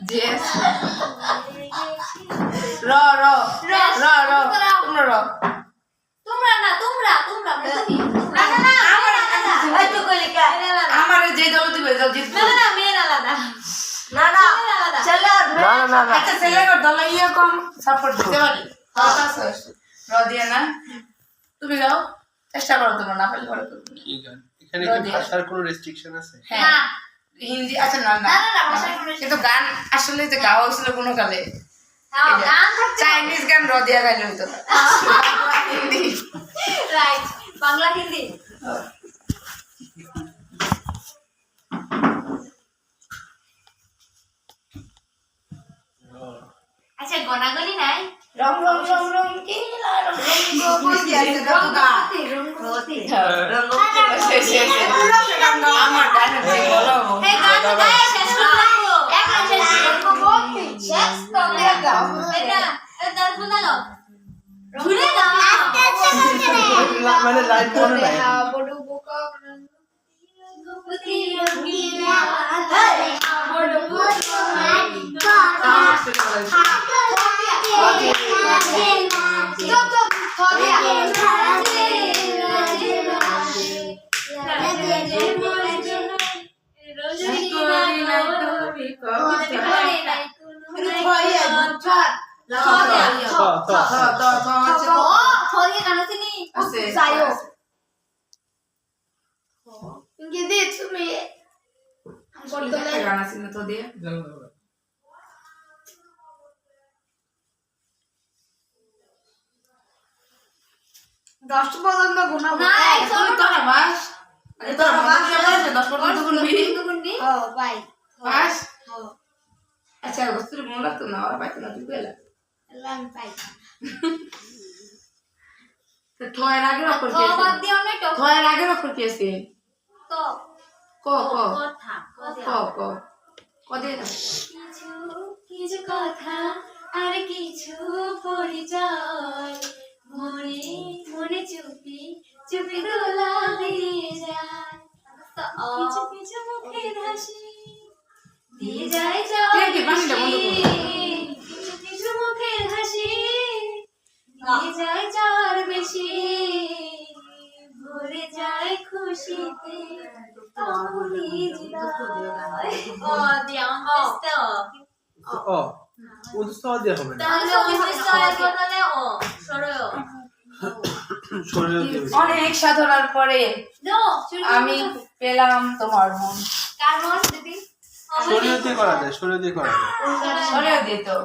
Yes. Ro. Tumra na. Amar je dolo dibe dal jit. Na men alada. Na. Chalo. না আচ্ছা ছেলের দল ইয়ে কম সাপোর্ট দিতে পারি। র দিয়ে না। তুমি গাও চেষ্টা করো তোমরা না পারলে করো। কি গান এখানে কি ভাষার কোনো রেস্ট্রিকশন আছে? হ্যাঁ হিন্দি আচ্ছা না ভাষার কোনো কিন্তু গান আসলে যে গাওয়া হয়েছিল কোনো কালে গান চাইনিজ গান র দিয়া গাইলে হইতো হিন্দি রাইট বাংলা হিন্দি আচ্ছা গনাগলি নাই রং কি রঙ্গবতী আছে রঙ্গবতী আমার গান হচ্ছে বলো এই গান গায় শেষ করো এখন শেষ রঙ্গবতী শেষ করে গাও এটা তার বলো ঘুরে গাও মানে লাইন কোন নাই বড় বোকা রঙ্গবতী রঙ্গিলা বড় বোকা গান আছে না তো দিয়ে দশ পর্যন্ত গুণা তোরা বাস তোরা বাস 10 পর্যন্ত গুনবি ও ভাই বাস আচ্ছা বস্তুর মনে রাখতো না ওরা পাইতো না তুই পেলা আমি পাই তো থয়ের আগে অক্ষর কি আছে বাদ দিও না তো থয়ের আগে অক্ষর কি আছে তো কথা ক দে কিছু কথা আর কিছু পরিচয় মনে চুপি দোলা দিয়ে যায় কিছু মুখের হাসি দিয়ে যায় কিছু মুখের হাসি দিয়ে যায় যার বেশি ভরে যায় খুশিতে অনেক সাধনার পরে আমি পেলাম তোমার মন কার মন দিদি শরীয়তে করা যায় শরীয়তে তো